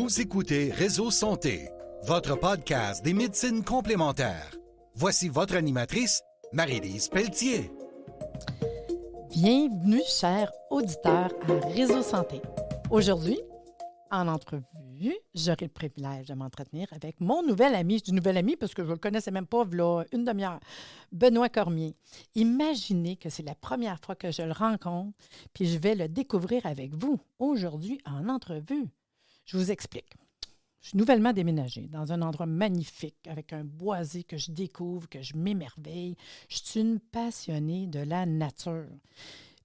Vous écoutez Réseau Santé, votre podcast des médecines complémentaires. Voici votre animatrice, Marie-Lise Pelletier. Bienvenue, chers auditeurs, à Réseau Santé. Aujourd'hui, en entrevue, j'aurai le privilège de m'entretenir avec mon nouvel ami. Je dis nouvel ami parce que je ne le connaissais même pas, voilà une demi-heure. Benoît Cormier. Imaginez que c'est la première fois que je le rencontre, puis je vais le découvrir avec vous aujourd'hui en entrevue. Je vous explique. Je suis nouvellement déménagée dans un endroit magnifique avec un boisé que je découvre, que je m'émerveille. Je suis une passionnée de la nature.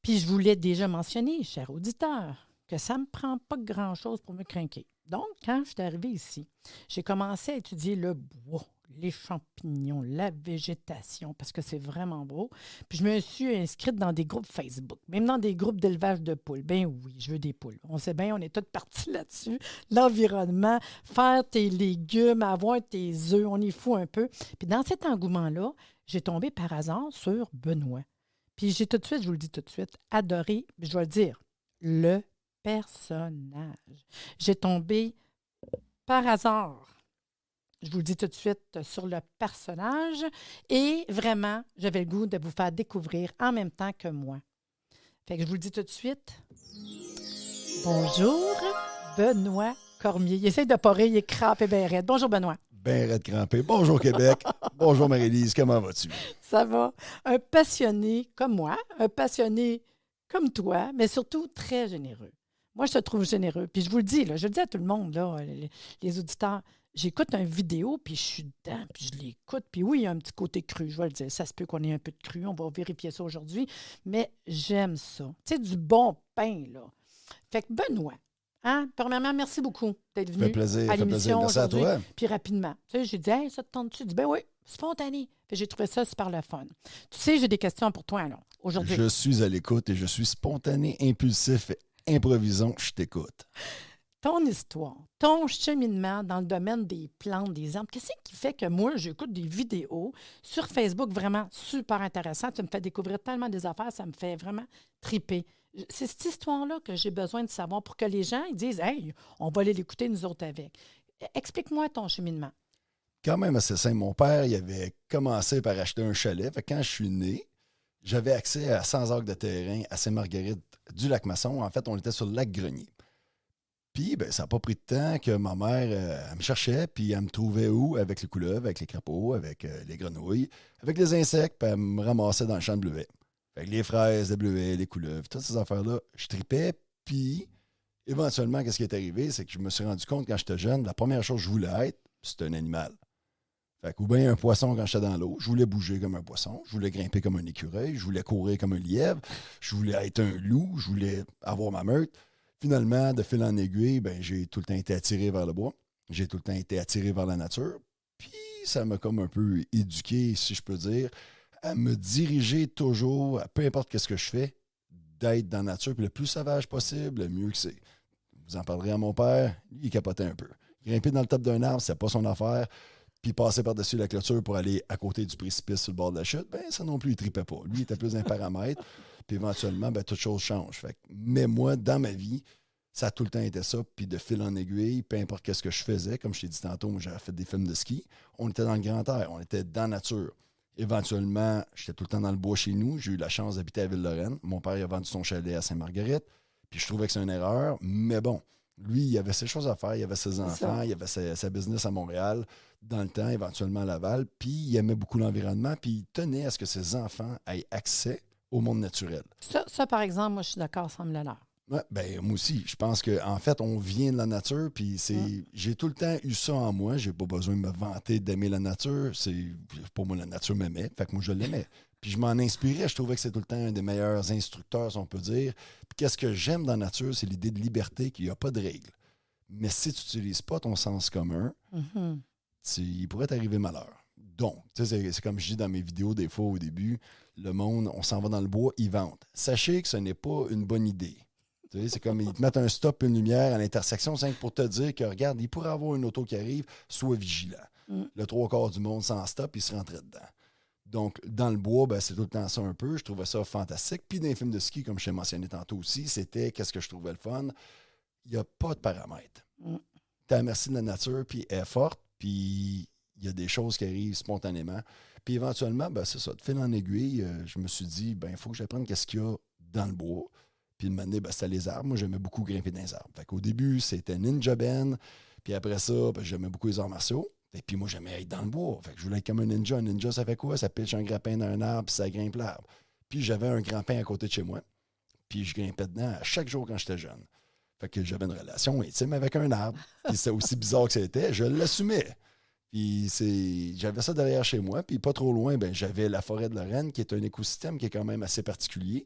Puis je vous l'ai déjà mentionné, chers auditeurs, que ça ne me prend pas grand-chose pour me craquer. Donc, quand je suis arrivée ici, j'ai commencé à étudier le bois, les champignons, la végétation, parce que c'est vraiment beau. Puis je me suis inscrite dans des groupes Facebook, même dans des groupes d'élevage de poules. Ben oui, je veux des poules. On sait bien, on est tous partis là-dessus. L'environnement, faire tes légumes, avoir tes œufs, on y fout un peu. Puis dans cet engouement-là, j'ai tombé par hasard sur Benoît. Puis j'ai tout de suite, je vous le dis tout de suite, adoré, je dois le dire, le personnage. J'ai tombé par hasard, je vous le dis tout de suite, sur le personnage et vraiment, j'avais le goût de vous faire découvrir en même temps que moi. Fait que je vous le dis tout de suite. Bonjour, Benoît Cormier. Il essaie de pas rire, il est crampé bien raide. Bonjour, Benoît. Ben raide crampé. Bonjour, Québec. Bonjour, Marie-Lise. Comment vas-tu? Ça va. Un passionné comme moi, un passionné comme toi, mais surtout très généreux. Moi, je te trouve généreux. Puis je vous le dis, là, je le dis à tout le monde, là, les auditeurs, j'écoute une vidéo, puis je suis dedans, puis je l'écoute. Puis oui, il y a un petit côté cru, je vais le dire. Ça se peut qu'on ait un peu de cru, on va vérifier ça aujourd'hui. Mais j'aime ça. Tu sais, du bon pain, là. Fait que Benoît, hein, premièrement, merci beaucoup d'être venu à l'émission aujourd'hui. Merci à toi. Puis rapidement. Tu sais, j'ai dit, hey, ça te tente-tu? Il dit, ben oui, spontané. Fait que j'ai trouvé ça super le fun. Tu sais, j'ai des questions pour toi, alors, aujourd'hui. Je suis à l'écoute et je suis spontané, impulsif, improvisant. Je t'écoute. Ton histoire, ton cheminement dans le domaine des plantes, des arbres, qu'est-ce qui fait que moi, j'écoute des vidéos sur Facebook vraiment super intéressantes? Tu me fais découvrir tellement des affaires, ça me fait vraiment triper. C'est cette histoire-là que j'ai besoin de savoir pour que les gens ils disent « Hey, on va aller l'écouter nous autres avec ». Explique-moi ton cheminement. Quand même assez simple. Mon père, il avait commencé par acheter un chalet. Fait que quand je suis né, j'avais accès à 100 acres de terrain à Sainte-Marguerite du Lac-Masson. En fait, on était sur le lac Grenier. Puis, ben, ça n'a pas pris de temps que ma mère, elle me cherchait, puis elle me trouvait où? Avec les couleuvres, avec les crapauds, avec les grenouilles, avec les insectes, puis elle me ramassait dans le champ de bleuets. Fait que les fraises, les bleuets, les couleuvres, toutes ces affaires-là, je tripais. Puis, éventuellement, qu'est-ce qui est arrivé? C'est que je me suis rendu compte, quand j'étais jeune, la première chose que je voulais être, c'était un animal. Fait que, ou bien un poisson quand j'étais dans l'eau, je voulais bouger comme un poisson, je voulais grimper comme un écureuil, je voulais courir comme un lièvre, je voulais être un loup, je voulais avoir ma meute. Finalement, de fil en aiguille, ben, j'ai tout le temps été attiré vers le bois. J'ai tout le temps été attiré vers la nature. Puis, ça m'a comme un peu éduqué, si je peux dire, à me diriger toujours, peu importe ce que je fais, d'être dans la nature. Puis le plus sauvage possible, le mieux que c'est. Vous en parlerez à mon père, lui, il capotait un peu. Grimper dans le top d'un arbre, c'est pas son affaire. Puis passer par-dessus la clôture pour aller à côté du précipice sur le bord de la chute, ben ça non plus, il tripait pas. Lui, il était plus d'un paramètre. Puis éventuellement, ben, toute chose change. Fait que, mais moi, dans ma vie, ça a tout le temps été ça. Puis de fil en aiguille, peu importe ce que je faisais, comme je t'ai dit tantôt, moi, j'avais fait des films de ski, on était dans le grand air, on était dans la nature. Éventuellement, j'étais tout le temps dans le bois chez nous. J'ai eu la chance d'habiter à Ville-Lorraine. Mon père il a vendu son chalet à Sainte-Marguerite. Puis je trouvais que c'est une erreur. Mais bon, lui, il avait ses choses à faire. Il avait ses enfants. Il avait sa business à Montréal. Dans le temps, éventuellement à Laval. Puis il aimait beaucoup l'environnement. Puis il tenait à ce que ses enfants aient accès au monde naturel. Ça par exemple, moi, je suis d'accord, ça me l'air. Ouais, ben moi aussi. Je pense qu'en fait, on vient de la nature, puis j'ai tout le temps eu ça en moi. J'ai pas besoin de me vanter d'aimer la nature. Pour moi, la nature m'aimait. Fait que moi, je l'aimais. Puis je m'en inspirais. Je trouvais que c'est tout le temps un des meilleurs instructeurs, si on peut dire. Puis qu'est-ce que j'aime dans la nature, c'est l'idée de liberté, qu'il n'y a pas de règles. Mais si tu n'utilises pas ton sens commun, il pourrait t'arriver malheur. Donc, c'est comme je dis dans mes vidéos des fois au début, le monde, on s'en va dans le bois, ils vantent. Sachez que ce n'est pas une bonne idée. C'est comme ils te mettent un stop, une lumière à l'intersection, c'est pour te dire que, regarde, il pourrait y avoir une auto qui arrive, sois vigilant. Le trois quarts du monde sans stop, il se rentrait dedans. Donc, dans le bois, ben, c'est tout le temps ça un peu. Je trouvais ça fantastique. Puis dans les films de ski, comme je t'ai mentionné tantôt aussi, c'était qu'est-ce que je trouvais le fun. Il n'y a pas de paramètres. tu es à la merci de la nature, puis elle est forte, puis il y a des choses qui arrivent spontanément. Puis éventuellement, ben, c'est ça, de fil en aiguille, je me suis dit, ben il faut que j'apprenne qu'est-ce qu'il y a dans le bois. Puis de m'amener, ben, c'était les arbres. Moi, j'aimais beaucoup grimper dans les arbres. Fait qu'au début, c'était Ninja Ben. Puis après ça, ben, j'aimais beaucoup les arts martiaux. Et puis moi, j'aimais être dans le bois. Fait que je voulais être comme un ninja. Un ninja, ça fait quoi? Ça pitche un grappin dans un arbre, puis ça grimpe l'arbre. Puis j'avais un grand pin à côté de chez moi. Puis je grimpais dedans à chaque jour quand j'étais jeune. Fait que j'avais une relation intime avec un arbre. Puis c'était aussi bizarre que c'était, je l'assumais. Puis j'avais ça derrière chez moi. Puis pas trop loin, ben, j'avais la forêt de Lorraine, qui est un écosystème qui est quand même assez particulier.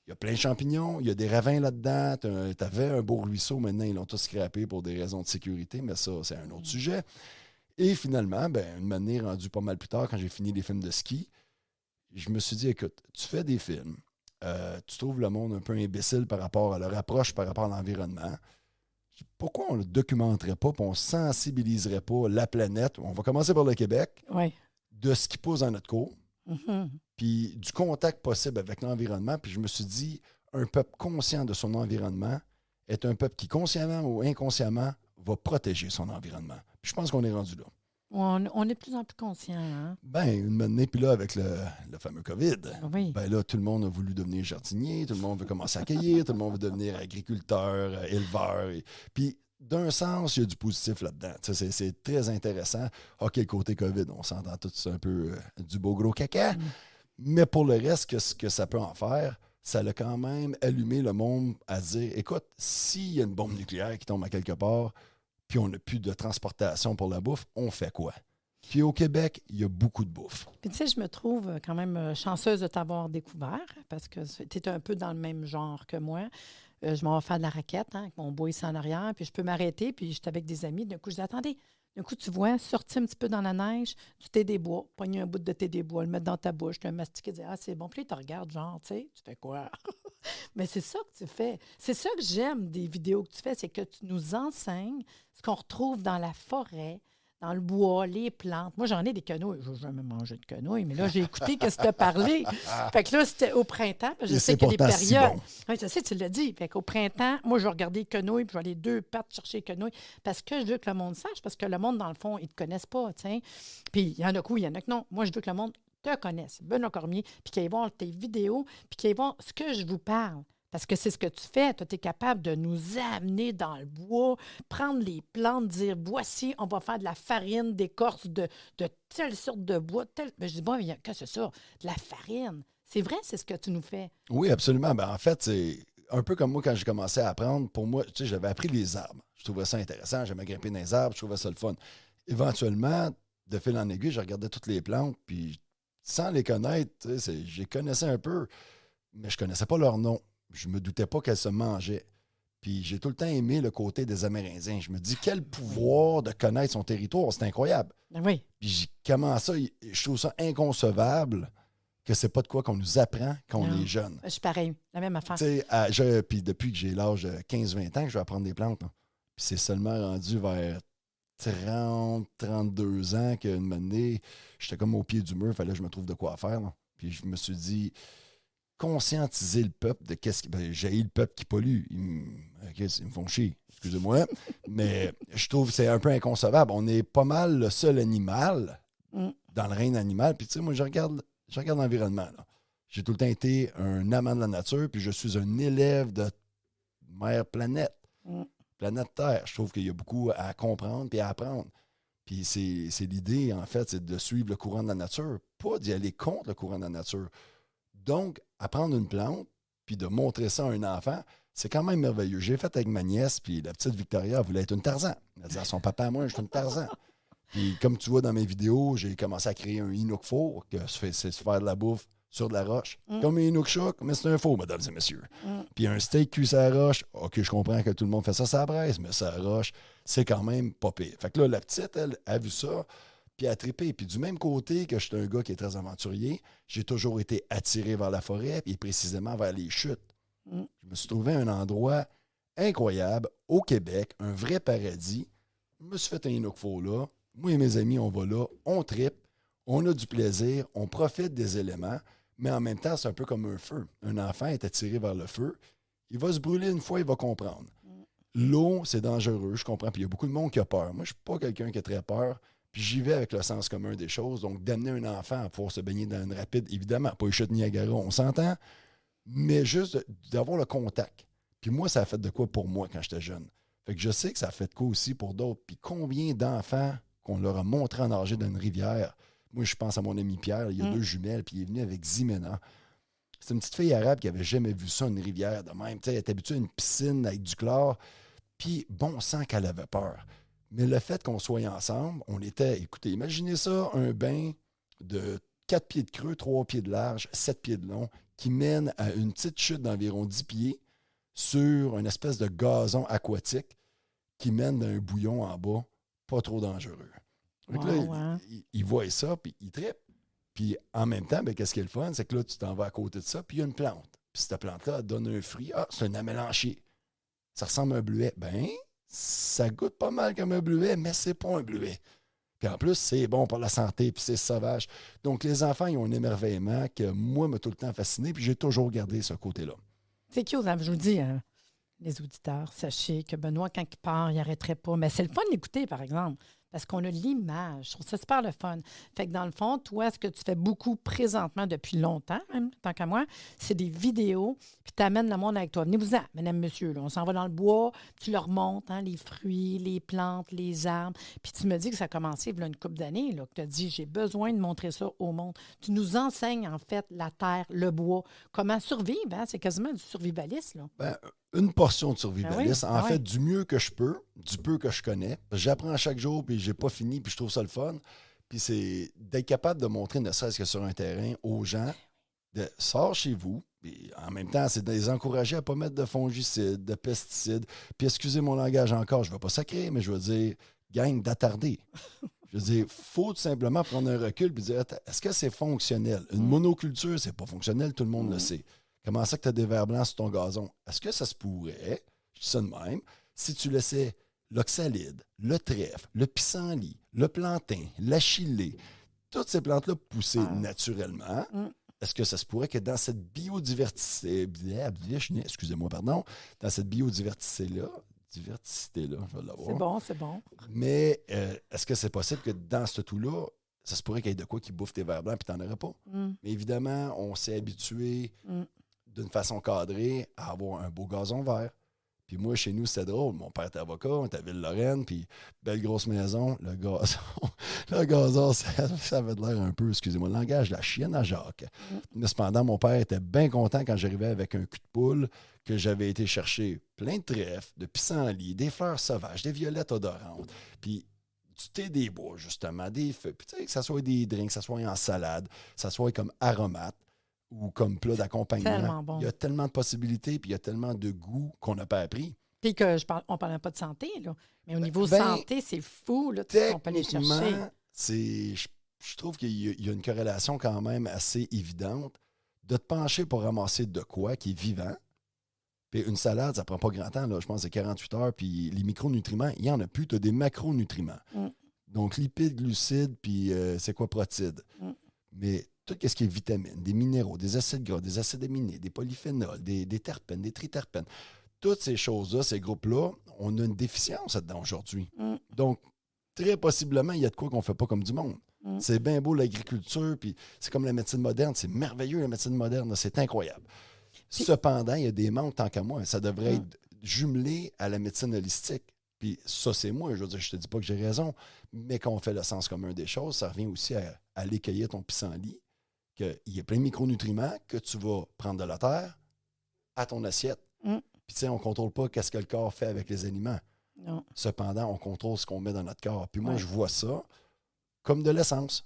Il y a plein de champignons, il y a des ravins là-dedans. Tu avais un beau ruisseau, maintenant ils l'ont tous scrappé pour des raisons de sécurité, mais ça, c'est un autre sujet. Et finalement, ben, une année rendue pas mal plus tard, quand j'ai fini les films de ski, je me suis dit, écoute, tu fais des films, tu trouves le monde un peu imbécile par rapport à leur approche, par rapport à l'environnement. Pourquoi on ne le documenterait pas, puis on ne sensibiliserait pas la planète? On va commencer par le Québec, de ce qui pousse dans notre cour, puis du contact possible avec l'environnement. Puis je me suis dit, un peuple conscient de son environnement est un peuple qui, consciemment ou inconsciemment, va protéger son environnement. Puis je pense qu'on est rendu là. On est de plus en plus conscient. Hein? Ben, une année, puis là, avec le fameux COVID, Oui. ben là, tout le monde a voulu devenir jardinier, tout le monde veut commencer à cueillir, tout le monde veut devenir agriculteur, éleveur. Puis, d'un sens, il y a du positif là-dedans. C'est très intéressant. OK, le côté COVID, on s'entend tous, c'est un peu du beau gros caca. Mais pour le reste, ce que ça peut en faire, ça l'a quand même allumé le monde à se dire, écoute, s'il y a une bombe nucléaire qui tombe à quelque part, puis on n'a plus de transportation pour la bouffe, on fait quoi? Puis au Québec, il y a beaucoup de bouffe. Puis tu sais, je me trouve quand même chanceuse de t'avoir découvert parce que tu es un peu dans le même genre que moi. Je m'en vais faire de la raquette avec mon bois ici en arrière, puis je peux m'arrêter, puis j'étais avec des amis. D'un coup, je dis, attendez, d'un coup, tu vois, sortir un petit peu dans la neige, du thé des bois, pogner un bout de thé des bois, le mettre dans ta bouche, te mastiquer, dire, ah, c'est bon. Puis là, tu regardes, genre, tu sais, tu fais quoi? Mais c'est ça que tu fais. C'est ça que j'aime des vidéos que tu fais, c'est que tu nous enseignes ce qu'on retrouve dans la forêt, dans le bois, les plantes. Moi, j'en ai des quenouilles. Je n'ai jamais mangé de quenouilles, mais là, j'ai écouté ce que tu as parlé. Fait que là, c'était au printemps. Parce que je sais qu'il y a des périodes. Si bon. Oui, je sais, tu l'as dit. Fait qu'au printemps, moi, je vais regarder les quenouilles, puis je vais aller 2 pattes chercher les quenouilles, parce que je veux que le monde sache, parce que le monde, dans le fond, ils ne te connaissent pas, tu sais. Puis il y en a il y en a que non. Moi, je veux que le monde te connaisse, Benoît Cormier, puis qu'ils aillent voir tes vidéos, puis qu'ils aillent voir ce que je vous parle. Parce que c'est ce que tu fais. Toi, tu es capable de nous amener dans le bois, prendre les plantes, dire voici, on va faire de la farine d'écorce de telle sorte de bois. Je dis, bon, qu'est-ce que c'est ça? De la farine. C'est vrai, c'est ce que tu nous fais. Oui, absolument. Ben, en fait, c'est un peu comme moi quand j'ai commencé à apprendre. Pour moi, tu sais, j'avais appris les arbres. Je trouvais ça intéressant. J'aimais grimper dans les arbres. Je trouvais ça le fun. Éventuellement, de fil en aiguille, je regardais toutes les plantes. Puis, sans les connaître, je les connaissais un peu, mais je ne connaissais pas leur nom. Je me doutais pas qu'elle se mangeait. Puis j'ai tout le temps aimé le côté des Amérindiens. Je me dis, quel pouvoir de connaître son territoire, c'est incroyable. Oui. Puis comment ça, je trouve ça inconcevable que c'est pas de quoi qu'on nous apprend quand on est jeune. Je suis pareil, la même affaire. Puis depuis que j'ai l'âge de 15-20 ans que je vais apprendre des plantes, là. Puis c'est seulement rendu vers 30-32 ans qu'une année, j'étais comme au pied du mur, fallait que je me trouve de quoi faire. Là. Puis je me suis dit, conscientiser le peuple de qu'est-ce qui. Ben, j'ai le peupe qui pollue. Ils me font chier, excusez-moi. Mais je trouve que c'est un peu inconcevable. On est pas mal le seul animal dans le règne animal. Puis tu sais, moi, je regarde l'environnement. Là. J'ai tout le temps été un amant de la nature, puis je suis un élève de mère planète. Planète Terre. Je trouve qu'il y a beaucoup à comprendre et à apprendre. Puis c'est l'idée, en fait, c'est de suivre le courant de la nature, pas d'y aller contre le courant de la nature. Donc, apprendre une plante, puis de montrer ça à un enfant, c'est quand même merveilleux. J'ai fait avec ma nièce, puis la petite Victoria voulait être une Tarzan. Elle disait à son papa, moi, je suis une Tarzan. Puis comme tu vois dans mes vidéos, j'ai commencé à créer un Inuk four, que c'est se faire de la bouffe sur de la roche. Comme un Inuk Choc, mais c'est un four, mesdames et messieurs. Puis un steak cuit sur la roche, OK, je comprends que tout le monde fait ça sur la braise, mais sur la roche, c'est quand même pas pire. Fait que là, la petite, elle a vu ça, puis elle a trippé. Puis du même côté que je suis un gars qui est très aventurier, j'ai toujours été attiré vers la forêt, et précisément vers les chutes. Je me suis trouvé un endroit incroyable, au Québec, un vrai paradis. Je me suis fait un Inuk four là. Moi et mes amis, on va là, on trippe, on a du plaisir, on profite des éléments, mais en même temps, c'est un peu comme un feu. Un enfant est attiré vers le feu, il va se brûler une fois, il va comprendre. l'eau, c'est dangereux, je comprends. Puis il y a beaucoup de monde qui a peur. Moi, je suis pas quelqu'un qui a très peur. Puis j'y vais avec le sens commun des choses. Donc, d'amener un enfant à pouvoir se baigner dans une rapide, évidemment, pas les chutes Niagara, on s'entend, mais juste d'avoir le contact. Puis moi, ça a fait de quoi pour moi quand j'étais jeune? Fait que je sais que ça a fait de quoi aussi pour d'autres. Puis combien d'enfants qu'on leur a montré en nager dans une rivière? Moi, je pense à mon ami Pierre, il y a 2 jumelles, puis il est venu avec Zimena. C'est une petite fille arabe qui n'avait jamais vu ça, une rivière de même. T'sais, elle était habituée à une piscine avec du chlore, puis bon sang qu'elle avait peur. Mais le fait qu'on soit ensemble, on était, écoutez, imaginez ça, un bain de 4 pieds de creux, 3 pieds de large, 7 pieds de long, qui mène à une petite chute d'environ 10 pieds sur une espèce de gazon aquatique qui mène d'un bouillon en bas, pas trop dangereux. Donc là, il voit ça, puis il trippe. Puis en même temps, ben, qu'est-ce qui est le fun? C'est que là, tu t'en vas à côté de ça, puis il y a une plante. Puis cette plante-là, elle donne un fruit. Ah, c'est un amélanchier. Ça ressemble à un bleuet. Ben, ça goûte pas mal comme un bleuet, mais c'est pas un bleuet. Puis en plus, c'est bon pour la santé, puis c'est sauvage. Donc les enfants, ils ont un émerveillement que moi, m'a tout le temps fasciné, puis j'ai toujours gardé ce côté-là. C'est cute, hein? Je vous dis, hein, les auditeurs, sachez que Benoît, quand il part, il n'arrêterait pas. Mais c'est le fun d'écouter, par exemple, parce qu'on a l'image. Je trouve ça super le fun. Fait que dans le fond, toi, ce que tu fais beaucoup présentement depuis longtemps, même, tant qu'à moi, c'est des vidéos, puis tu amènes le monde avec toi. Venez-vous-en, mesdames, messieurs. Là. On s'en va dans le bois, tu leur montres hein, les fruits, les plantes, les arbres. Puis tu me dis que ça a commencé il y a une couple d'années, là, que tu as dit, j'ai besoin de montrer ça au monde. Tu nous enseignes, en fait, la terre, le bois, comment survivre. Hein? C'est quasiment du survivalisme. Là. Ben, une portion de survivalisme. Ah oui? En fait, du mieux que je peux, du peu que je connais. J'apprends chaque jour, puis j'ai pas fini, puis je trouve ça le fun. Puis c'est d'être capable de montrer, ne serait-ce que sur un terrain, aux gens, de sors chez vous. Puis en même temps, c'est de les encourager à ne pas mettre de fongicides, de pesticides. Puis excusez mon langage encore, je ne vais pas sacrer, mais je veux dire, gang d'attarder. Je veux dire, il faut tout simplement prendre un recul et dire, est-ce que c'est fonctionnel? Une monoculture, c'est pas fonctionnel, tout le monde le sait. Comment ça que tu as des vers blancs sur ton gazon? Est-ce que ça se pourrait, je dis ça de même, si tu laissais l'oxalide, le trèfle, le pissenlit, le plantain, l'achillée, toutes ces plantes-là pousser naturellement, est-ce que ça se pourrait que dans cette excusez-moi, pardon, dans cette biodiversité-là, je vais l'avoir. C'est bon. Mais est-ce que c'est possible que dans ce tout-là, ça se pourrait qu'il y ait de quoi qui bouffe tes vers blancs et tu n'en aurais pas? Mais évidemment, on s'est habitué d'une façon cadrée à avoir un beau gazon vert. Puis moi, chez nous, c'était drôle. Mon père était avocat, on était à Ville-Lorraine, puis belle grosse maison, le gazon, ça avait de l'air un peu, excusez-moi, le langage de la chienne à Jacques. Mais cependant, mon père était bien content quand j'arrivais avec un cul de poule, que j'avais été chercher plein de trèfles, de pissenlits, des fleurs sauvages, des violettes odorantes, puis du thé des bois, justement, des feux. Puis tu sais, que ça soit des drinks, que ça soit en salade, que ça soit comme aromate, ou comme plat d'accompagnement. Bon. Il y a tellement de possibilités, puis il y a tellement de goûts qu'on n'a pas appris. Puis que on ne parlait pas de santé, là. Mais au niveau santé, c'est fou, là, tout ce qu'on peut aller chercher. Je trouve qu'il y a une corrélation quand même assez évidente de te pencher pour ramasser de quoi qui est vivant. Puis une salade, ça prend pas grand temps, là. Je pense que c'est 48 heures, puis les micronutriments, il n'y en a plus. Tu as des macronutriments. Donc, lipides, glucides, puis c'est quoi, protides. Mais tout ce qui est vitamines, des minéraux, des acides gras, des acides aminés, des polyphénols, des terpènes, des triterpènes, toutes ces choses-là, ces groupes-là, on a une déficience là-dedans aujourd'hui. Donc, très possiblement, il y a de quoi qu'on ne fait pas comme du monde. C'est bien beau l'agriculture, puis c'est comme la médecine moderne, c'est merveilleux la médecine moderne, c'est incroyable. Puis, cependant, il y a des manques, tant qu'à moi, ça devrait être jumelé à la médecine holistique. Puis ça, c'est moi, je veux dire, je te dis pas que j'ai raison, mais quand on fait le sens commun des choses, ça revient aussi à aller cueillir ton pissenlit, qu'il y a plein de micronutriments que tu vas prendre de la terre à ton assiette. Puis tu sais, on ne contrôle pas qu'est-ce que le corps fait avec les aliments. Non. Cependant, on contrôle ce qu'on met dans notre corps. Puis moi, je vois ça comme de l'essence.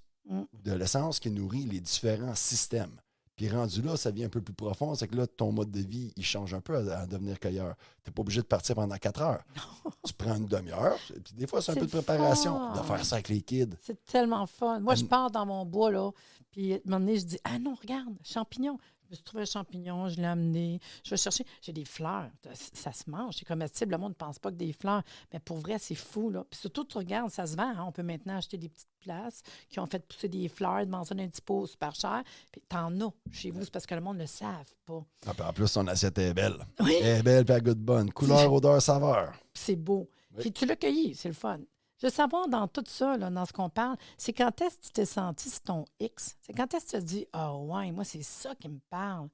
De l'essence qui nourrit les différents systèmes. Puis rendu là, ça vient un peu plus profond. C'est que là, ton mode de vie, il change un peu à devenir cueilleur. Tu n'es pas obligé de partir pendant 4 heures. Non. Tu prends une demi-heure. Puis des fois, c'est un peu de préparation de faire ça avec les kids. C'est tellement fun. Moi, je pars dans mon bois, là. Puis à un moment donné, je dis, ah non, regarde, champignons. me suis trouvé un champignon, je l'ai amené. Je vais chercher. J'ai des fleurs. Ça se mange. C'est comestible. Le monde ne pense pas que des fleurs. Mais pour vrai, c'est fou, là. Puis surtout, tu regardes, ça se vend. Hein? On peut maintenant acheter des petites places qui ont fait pousser des fleurs, dans un petit pot super cher. Puis t'en as chez vous. C'est parce que le monde ne le savent pas. Ah, puis en plus, ton assiette est belle. Oui. Elle est belle, puis elle goûte bonne. Couleur, odeur, saveur. Puis c'est beau. Oui. Puis tu l'as cueilli. C'est le fun. Je veux savoir, dans tout ça, là, dans ce qu'on parle, c'est quand est-ce que tu t'es senti, c'est ton X? C'est quand est-ce que tu te dis, ah ouais, moi, c'est ça qui me parle?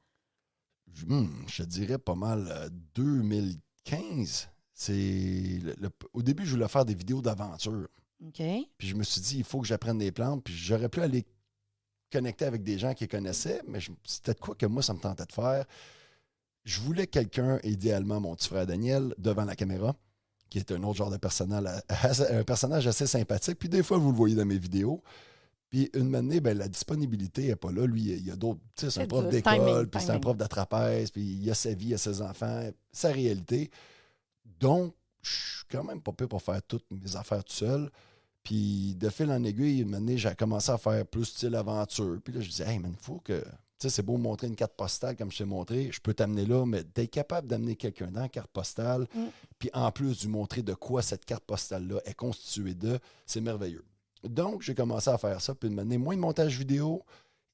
Je dirais pas mal 2015. Au début, je voulais faire des vidéos d'aventure. OK. Puis je me suis dit, il faut que j'apprenne des plantes. Puis j'aurais pu aller connecter avec des gens qui les connaissaient, mais c'était de quoi que moi, ça me tentait de faire. Je voulais quelqu'un, idéalement mon petit frère Daniel, devant la caméra, qui est un autre genre de un personnage assez sympathique. Puis des fois, vous le voyez dans mes vidéos. Puis une année, ben, la disponibilité n'est pas là. Lui, il y a d'autres. Tu sais, c'est un prof d'école, puis c'est un prof de trapèze, puis il a sa vie, il a ses enfants, sa réalité. Donc, je suis quand même pas pire pour faire toutes mes affaires tout seul. Puis de fil en aiguille, une année, j'ai commencé à faire plus style aventure. Puis là, je disais, hey, man, il faut que. Tu sais, c'est beau montrer une carte postale comme je t'ai montré. Je peux t'amener là, mais d'être capable d'amener quelqu'un dans la carte postale, puis en plus de lui montrer de quoi cette carte postale-là est constituée de, c'est merveilleux. Donc, j'ai commencé à faire ça, puis de m'amener moins de montage vidéo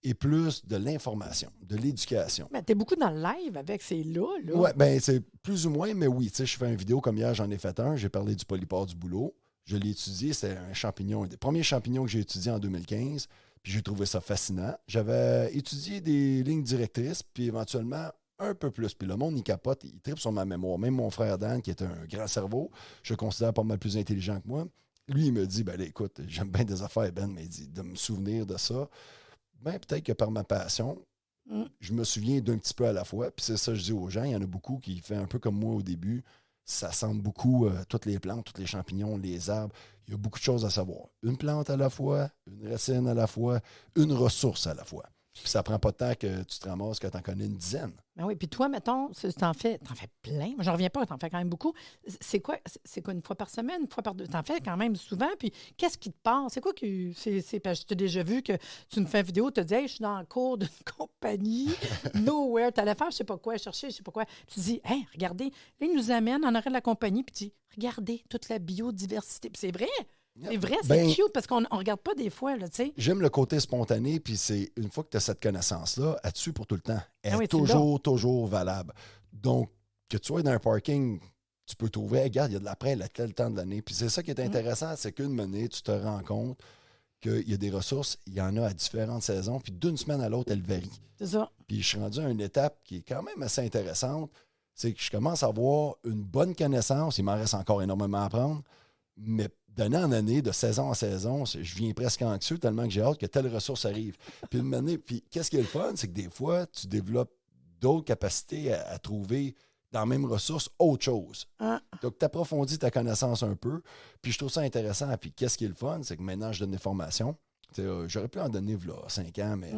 et plus de l'information, de l'éducation. Mais t'es beaucoup dans le live avec ces là. Oui, bien, c'est plus ou moins, mais oui. Tu sais, je fais une vidéo comme hier, j'en ai fait un. J'ai parlé du polypore du bouleau. Je l'ai étudié, c'est un champignon, un des premiers champignons que j'ai étudié en 2015. Puis j'ai trouvé ça fascinant. J'avais étudié des lignes directrices, puis éventuellement un peu plus. Puis le monde, il capote, il tripe sur ma mémoire. Même mon frère Dan, qui est un grand cerveau, je le considère pas mal plus intelligent que moi. Lui, il me dit, ben là, écoute, j'aime bien des affaires, Ben, mais il dit, de me souvenir de ça, ben peut-être que par ma passion, je me souviens d'un petit peu à la fois. Puis c'est ça que je dis aux gens, il y en a beaucoup qui font un peu comme moi au début. Ça semble beaucoup, toutes les plantes, tous les champignons, les arbres. Il y a beaucoup de choses à savoir. Une plante à la fois, une racine à la fois, une ressource à la fois. Puis ça prend pas de temps que tu te ramasses que tu en connais une dizaine. Ben oui, puis toi, mettons, t'en fais plein. Moi, j'en reviens pas, t'en fais quand même beaucoup. C'est quoi une fois par semaine, une fois par deux? T'en fais quand même souvent, puis qu'est-ce qui te passe? C'est quoi que parce que je t'ai déjà vu que tu me fais une vidéo, tu te dis, hey, je suis dans le cours d'une compagnie, nowhere, tu allais faire je sais pas quoi, chercher je sais pas quoi. Puis tu dis, hey, regardez, là, ils nous amènent en arrêt de la compagnie, puis tu dis, regardez toute la biodiversité. Puis c'est vrai. C'est vrai, c'est cute parce qu'on ne regarde pas des fois, là, tu sais. J'aime le côté spontané, puis c'est une fois que tu as cette connaissance-là, elle te suit pour tout le temps. Elle est toujours valable. Donc, que tu sois dans un parking, tu peux trouver, regarde, il y a de la prêle à tel temps de l'année. Puis c'est ça qui est intéressant, c'est qu'une année, tu te rends compte qu'il y a des ressources, il y en a à différentes saisons, puis d'une semaine à l'autre, elles varient. C'est ça. Puis je suis rendu à une étape qui est quand même assez intéressante, c'est que je commence à avoir une bonne connaissance, il m'en reste encore énormément à apprendre, mais d'année en année, de saison en saison, je viens presque anxieux tellement que j'ai hâte que telle ressource arrive. Puis une année, puis qu'est-ce qui est le fun, c'est que des fois, tu développes d'autres capacités à trouver dans la même ressource autre chose. Donc, tu approfondis ta connaissance un peu. Puis je trouve ça intéressant. Puis qu'est-ce qui est le fun, c'est que maintenant, je donne des formations. J'aurais pu en donner là, 5 ans, mais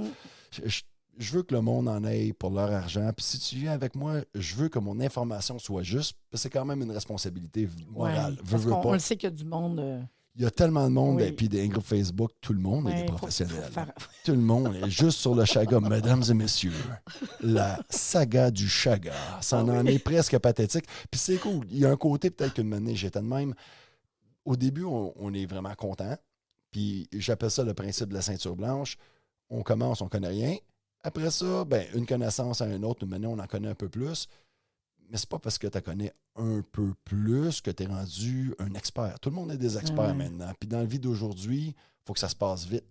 je veux que le monde en ait pour leur argent. Puis si tu viens avec moi, je veux que mon information soit juste. C'est quand même une responsabilité morale. On le sait qu'il y a du monde. Il y a tellement de monde, et puis des groupes Facebook, tout le monde est des professionnels. Tout le monde est juste sur le chaga. Mesdames et messieurs, la saga du chaga, ça en est presque pathétique. Puis c'est cool. Il y a un côté, peut-être qu'une année, j'étais de même. Au début, on est vraiment content. Puis j'appelle ça le principe de la ceinture blanche. On commence, on ne connaît rien. Après ça, ben, une connaissance à un autre, maintenant, on en connaît un peu plus. Mais c'est pas parce que tu connais un peu plus que tu es rendu un expert. Tout le monde est des experts maintenant. Puis dans la vie d'aujourd'hui, il faut que ça se passe vite.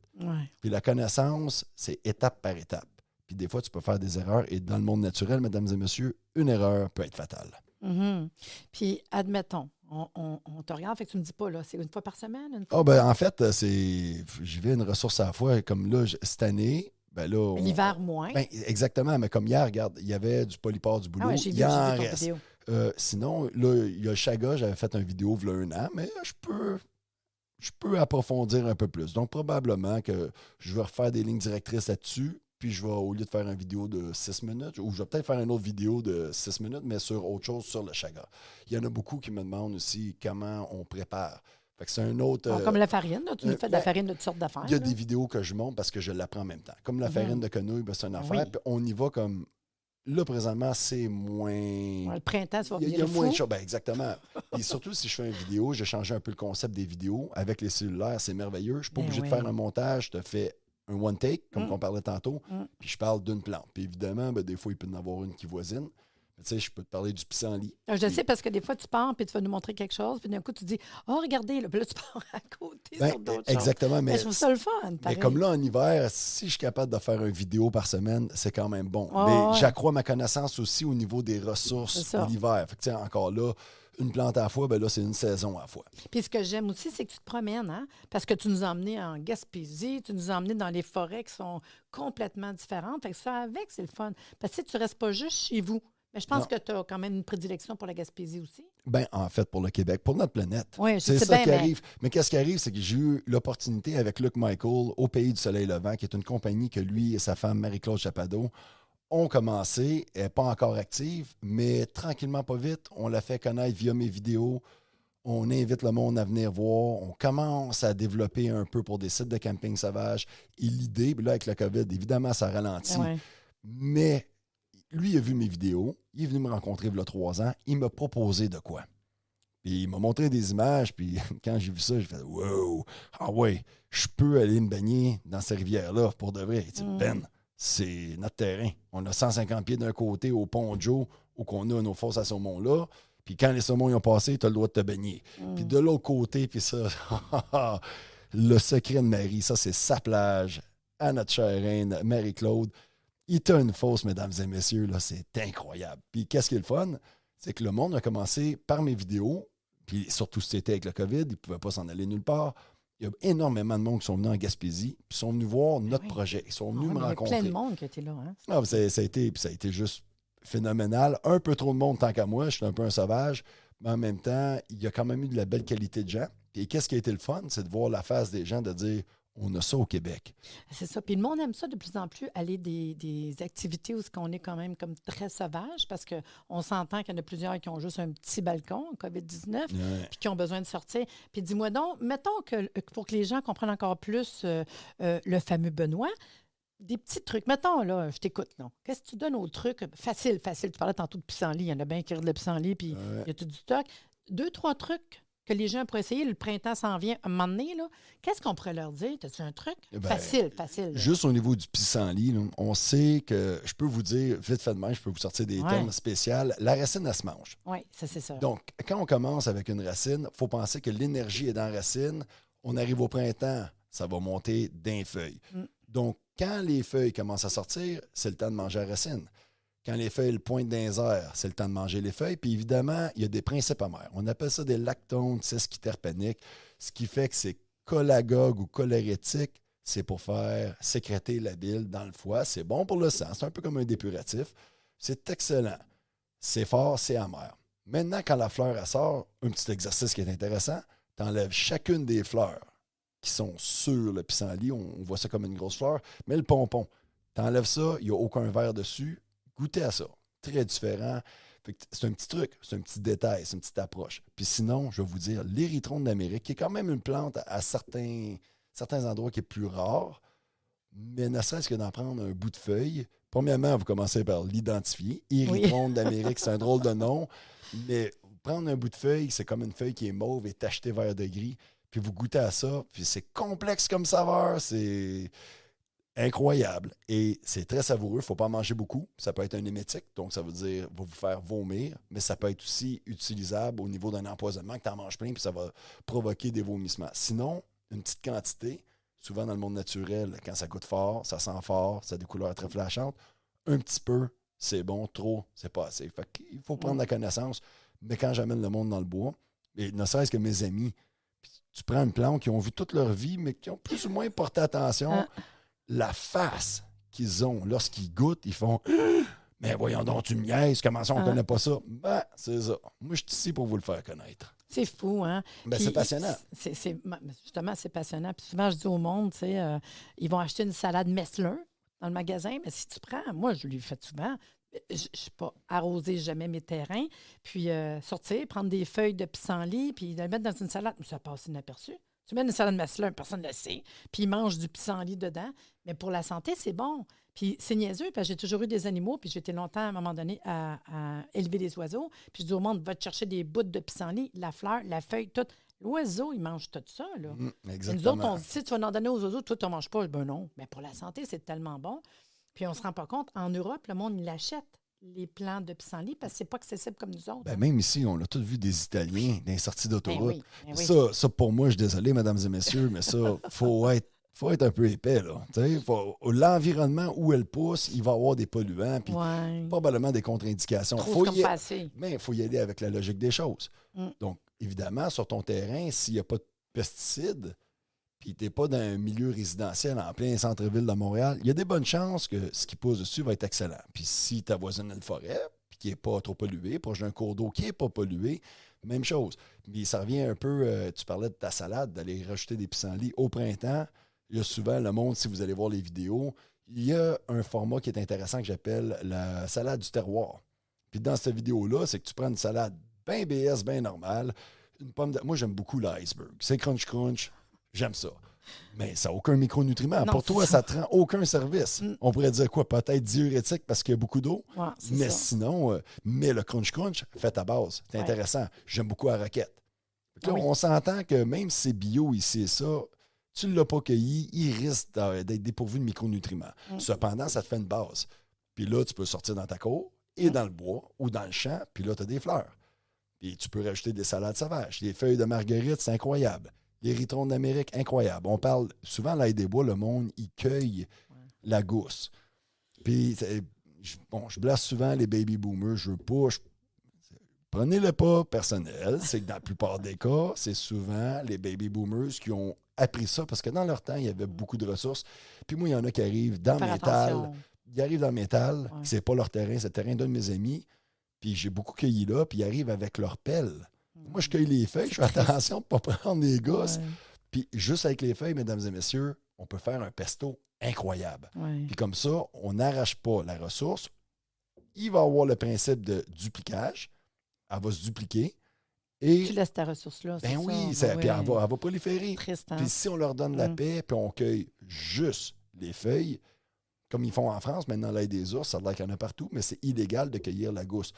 Puis la connaissance, c'est étape par étape. Puis des fois, tu peux faire des erreurs. Et dans le monde naturel, mesdames et messieurs, une erreur peut être fatale. Puis admettons, on te regarde, fait que tu me dis pas, là, c'est une fois par semaine? En fait, j'y vais une ressource à la fois. Comme là, cette année... Ben là, l'hiver moins. Ben, exactement, mais comme hier, regarde, il y avait du polypore du boulot. J'ai il vu en ton reste. vidéo. Sinon, là, il y a le chaga, j'avais fait une vidéo il y a 1 an, mais je peux approfondir un peu plus. Donc, probablement que je vais refaire des lignes directrices là-dessus, puis je vais, au lieu de faire une vidéo de 6 minutes, ou je vais peut-être faire une autre vidéo de 6 minutes, mais sur autre chose, sur le chaga. Il y en a beaucoup qui me demandent aussi comment on prépare. Fait que c'est un autre. Comme la farine, là, tu nous fais de la farine de toutes sortes d'affaires. Il y a des vidéos que je monte parce que je l'apprends en même temps. Comme la farine de quenouille, ben, c'est une affaire. Puis on y va comme Là, présentement, c'est moins... Le printemps, ça va Il y venir a moins fou. de choses. Ben, exactement. Et surtout, si je fais une vidéo, j'ai changé un peu le concept des vidéos. Avec les cellulaires, c'est merveilleux. Je suis pas Ben obligé oui. de faire un montage. Je te fais un one take, comme on parlait tantôt, puis je parle d'une plante. Puis évidemment, ben, des fois, il peut y en avoir une qui voisine. Tu sais, je peux te parler du pissenlit. Je sais parce que des fois, tu pars puis tu vas nous montrer quelque chose, puis d'un coup, tu dis oh, regardez, là. Puis là, tu pars à côté Ben, sur d'autres exactement, choses. mais Je trouve ça le fun. mais pareil. comme là, en hiver, si je suis capable de faire une vidéo par semaine, c'est quand même bon. Oh, mais ouais. j'accrois ma connaissance aussi au niveau des C'est ressources ça. l'hiver. Fait que, tu sais, encore là, une plante à la fois, ben là, c'est une saison à la fois. Puis ce que j'aime aussi, c'est que tu te promènes, hein? Parce que tu nous as emmenés en Gaspésie, tu nous as emmenés dans les forêts qui sont complètement différentes. Fait que ça, avec, c'est le fun. Parce que tu ne restes pas juste chez vous. Mais je pense Non. que tu as quand même une prédilection pour la Gaspésie aussi. Ben, en fait, pour le Québec, pour notre planète. Oui, je C'est sais ça bien, qui mais- arrive. Mais qu'est-ce qui arrive, c'est que j'ai eu l'opportunité avec Luc Michael au Pays du Soleil Levant, qui est une compagnie que lui et sa femme Marie-Claude Chapado ont commencé. Elle n'est pas encore active, mais tranquillement, pas vite, on l'a fait connaître via mes vidéos. On invite le monde à venir voir. On commence à développer un peu pour des sites de camping sauvage. Et l'idée, là, avec le COVID, évidemment, ça ralentit. Ouais. Mais lui, il a vu mes vidéos. Il est venu me rencontrer il y a 3 ans. Il m'a proposé de quoi. Puis il m'a montré des images. Puis quand j'ai vu ça, j'ai fait wow! Ah ouais, je peux aller me baigner dans ces rivières-là pour de vrai. Il dit, Ben, c'est notre terrain. On a 150 pieds d'un côté au pont Joe où qu'on a nos fosses à saumon là. Puis quand les saumons y ont passé, tu as le droit de te baigner. Puis de l'autre côté, puis ça, le secret de Marie, ça, c'est sa plage à notre chère reine Marie-Claude. Il t'a une fosse, mesdames et messieurs, là, c'est incroyable. Puis qu'est-ce qui est le fun? C'est que le monde a commencé par mes vidéos, puis surtout si c'était avec le COVID, ils ne pouvaient pas s'en aller nulle part. Il y a énormément de monde qui sont venus en Gaspésie, puis sont venus voir notre projet. Ils sont venus me Il y a rencontrer. plein de monde qui était là. Hein? Ah, ça a été juste phénoménal. Un peu trop de monde tant qu'à moi. Je suis un peu un sauvage. Mais en même temps, il y a quand même eu de la belle qualité de gens. Et qu'est-ce qui a été le fun? C'est de voir la face des gens, de dire on a ça au Québec. C'est ça. Puis le monde aime ça de plus en plus, aller des activités où on est quand même comme très sauvage, parce qu'on s'entend qu'il y en a plusieurs qui ont juste un petit balcon, COVID-19, Ouais. puis qui ont besoin de sortir. Puis dis-moi donc, mettons que pour que les gens comprennent encore plus le fameux Benoît, des petits trucs. Mettons, là, je t'écoute, non? Qu'est-ce que tu donnes aux trucs? Facile. Tu parlais tantôt de pissenlit. Il y en a bien qui regardent le pissenlit, puis il y a tout du stock. 2, 3 trucs que les gens pourraient essayer. Le printemps s'en vient. À un moment donné, là, qu'est-ce qu'on pourrait leur dire? As-tu un truc? Ben, facile. Là. Juste au niveau du pissenlit, là, on sait que je peux vous dire, vite fait de même, je peux vous sortir des Ouais. thèmes spéciaux. La racine, elle se mange. Oui, ça, c'est ça. Donc, quand on commence avec une racine, il faut penser que l'énergie est dans la racine. On arrive au printemps, ça va monter d'un feuille. Donc, quand les feuilles commencent à sortir, c'est le temps de manger la racine. Quand les feuilles pointent dans les airs, c'est le temps de manger les feuilles. Puis évidemment, il y a des principes amers. On appelle ça des lactones sesquiterpéniques, ce qui fait que c'est cholagogue ou cholérétique. C'est pour faire sécréter la bile dans le foie. C'est bon pour le sang. C'est un peu comme un dépuratif. C'est excellent. C'est fort, c'est amer. Maintenant, quand la fleur elle sort, un petit exercice qui est intéressant, tu enlèves chacune des fleurs qui sont sur le pissenlit. On voit ça comme une grosse fleur. Mais le pompon, tu enlèves ça, il n'y a aucun verre dessus. Goûtez à ça. Très différent. C'est un petit truc, c'est un petit détail, c'est une petite approche. Puis sinon, je vais vous dire, l'érythrone d'Amérique, qui est quand même une plante à certains endroits qui est plus rare, mais ne serait-ce que d'en prendre un bout de feuille. Premièrement, vous commencez par l'identifier. Érythrone d'Amérique, c'est un drôle de nom, mais prendre un bout de feuille, c'est comme une feuille qui est mauve et tachetée vert de gris, puis vous goûtez à ça, puis c'est complexe comme saveur, c'est incroyable. Et c'est très savoureux. Il ne faut pas en manger beaucoup. Ça peut être un émétique, donc ça veut dire va vous faire vomir, mais ça peut être aussi utilisable au niveau d'un empoisonnement, que tu en manges plein, puis ça va provoquer des vomissements. Sinon, une petite quantité, souvent dans le monde naturel, quand ça goûte fort, ça sent fort, ça a des couleurs très flashantes, un petit peu, c'est bon, trop, c'est pas assez. Fait qu'il faut prendre la connaissance. Mais quand j'amène le monde dans le bois, et ne serait-ce que mes amis, tu prends une plante qui ont vu toute leur vie, mais qui ont plus ou moins porté attention, la face qu'ils ont lorsqu'ils goûtent, ils font « Mais voyons donc, tu me niaises, comment ça, on ne connaît pas ça? » Ben, c'est ça. Moi, je suis ici pour vous le faire connaître. C'est fou, hein? Ben, Puis, c'est passionnant. Justement, c'est passionnant. Puis souvent, je dis au monde, tu sais, ils vont acheter une salade Messler dans le magasin, mais si tu prends, moi, je l'ai fait souvent, je ne suis pas arroser jamais mes terrains, puis sortir, prendre des feuilles de pissenlit, puis les mettre dans une salade, ça passe inaperçu. Tu mets une salade Messler, personne ne le sait, puis ils mangent du pissenlit dedans. Mais pour la santé, c'est bon. Puis c'est niaiseux, parce que j'ai toujours eu des animaux, puis j'étais longtemps, à un moment donné, à élever des oiseaux. Puis je dis au monde, va te chercher des bouts de pissenlit, la fleur, la feuille, tout. L'oiseau, il mange tout ça, là. Exactement. Nous autres, on dit, si tu vas en donner aux oiseaux, toi, tu n'en manges pas. Ben non. Mais pour la santé, c'est tellement bon. Puis on ne se rend pas compte, en Europe, le monde, il achète les plants de pissenlit parce que c'est pas accessible comme nous autres. Ben, même ici, on a tous vu des Italiens dans les sorties d'autoroute. Ben oui. Ça, pour moi, je suis désolé, mesdames et messieurs, mais ça, faut être un peu épais, là. L'environnement où elle pousse, il va y avoir des polluants, puis probablement des contre-indications. Mais il faut y aller avec la logique des choses. Donc, évidemment, sur ton terrain, s'il n'y a pas de pesticides, puis tu n'es pas dans un milieu résidentiel en plein centre-ville de Montréal, il y a des bonnes chances que ce qui pousse dessus va être excellent. Puis si tu avoisines une forêt, puis qui n'est pas trop polluée, proche d'un cours d'eau qui n'est pas pollué, même chose. Mais ça revient un peu, tu parlais de ta salade, d'aller rajouter des pissenlits au printemps. Il y a souvent le monde, si vous allez voir les vidéos, il y a un format qui est intéressant que j'appelle la salade du terroir. Puis dans cette vidéo-là, c'est que tu prends une salade bien BS, bien normale. Une pomme de... Moi, j'aime beaucoup l'iceberg. C'est crunch. J'aime ça. Mais ça n'a aucun micronutriment. Pour toi, ça ne te rend aucun service. On pourrait dire quoi? Peut-être diurétique parce qu'il y a beaucoup d'eau. Ouais, mais sinon, mais le crunch, fait à base. C'est intéressant. J'aime beaucoup la roquette. Là, on s'entend que même si c'est bio ici et ça, tu ne l'as pas cueilli, il risque d'être dépourvu de micronutriments. Cependant, ça te fait une base. Puis là, tu peux sortir dans ta cour et dans le bois ou dans le champ, puis là, tu as des fleurs. Puis tu peux rajouter des salades sauvages. Les feuilles de marguerite, c'est incroyable. Les ritons d'Amérique, incroyable. On parle souvent, l'ail des bois, le monde, il cueille la gousse. Puis, je blasse souvent les baby boomers. Je veux pas... Prenez-le pas personnel. C'est que dans la plupart des cas, c'est souvent les baby boomers qui ont appris ça parce que dans leur temps, il y avait beaucoup de ressources. Puis moi, il y en a qui arrivent dans le métal. Ils arrivent dans le métal. C'est pas leur terrain, c'est le terrain d'un de mes amis. Puis j'ai beaucoup cueilli là, puis ils arrivent avec leur pelle. Moi, je cueille les feuilles, je fais attention de ne pas prendre les gosses. Puis juste avec les feuilles, mesdames et messieurs, on peut faire un pesto incroyable. Puis comme ça, on n'arrache pas la ressource. Il va avoir le principe de duplicage. Elle va se dupliquer. Et tu laisses ta ressource-là. Ben oui, puis elle va proliférer. Triste, hein? Puis si on leur donne la paix, puis on cueille juste les feuilles, comme ils font en France, maintenant l'ail des ours, ça a l'air qu'il y en a partout, mais c'est illégal de cueillir la gousse.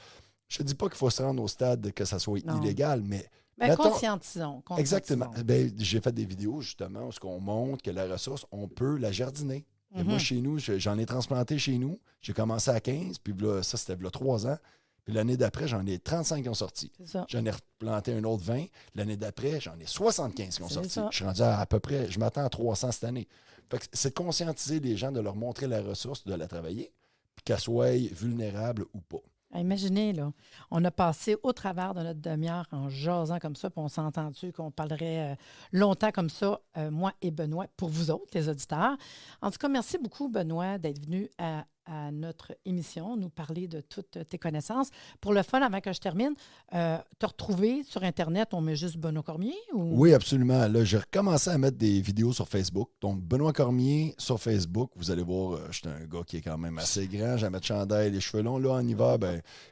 Je ne dis pas qu'il faut se rendre au stade que ça soit illégal, mais... conscientisons. Exactement. J'ai fait des vidéos, justement, où on montre que la ressource, on peut la jardiner. Et moi, chez nous, j'en ai transplanté chez nous. J'ai commencé à 15, puis là, ça, c'était là 3 ans. Puis l'année d'après, j'en ai 35 qui ont sorti. J'en ai replanté un autre 20. L'année d'après, j'en ai 75 qui ont sorti. Je suis rendu à peu près, je m'attends à 300 cette année. Fait que c'est de conscientiser les gens, de leur montrer la ressource, de la travailler, puis qu'elle soit vulnérable ou pas. Imaginez, là, on a passé au travers de notre demi-heure en jasant comme ça, puis on s'est entendu qu'on parlerait longtemps comme ça, moi et Benoît, pour vous autres, les auditeurs. En tout cas, merci beaucoup, Benoît, d'être venu à notre émission, nous parler de toutes tes connaissances. Pour le fun, avant que je termine, te retrouver sur Internet, on met juste Benoît Cormier? Ou... Oui, absolument. Là, j'ai recommencé à mettre des vidéos sur Facebook. Donc, Benoît Cormier sur Facebook. Vous allez voir, je suis un gars qui est quand même assez grand. J'aime mettre chandail, les cheveux longs. Là, en hiver,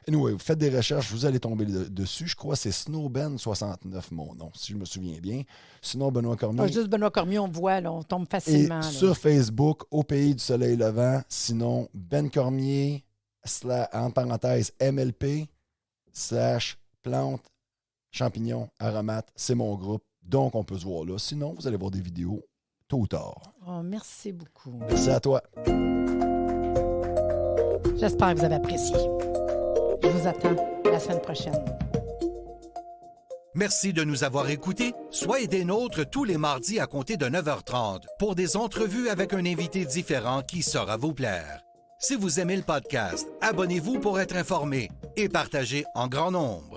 anyway, vous faites des recherches, vous allez tomber dessus. Je crois que c'est Snowben69, mon nom, si je me souviens bien. Sinon, Benoît Cormier. Juste Benoît Cormier, on voit, là, on tombe facilement. Et sur Facebook, au pays du soleil levant. Sinon, Ben Cormier, en parenthèse, MLP, / plantes, champignons, aromates, c'est mon groupe. Donc, on peut se voir là. Sinon, vous allez voir des vidéos tôt ou tard. Oh, merci beaucoup. Merci à toi. J'espère que vous avez apprécié. Je vous attends la semaine prochaine. Merci de nous avoir écoutés. Soyez des nôtres tous les mardis à compter de 9h30 pour des entrevues avec un invité différent qui saura vous plaire. Si vous aimez le podcast, abonnez-vous pour être informé et partagez en grand nombre.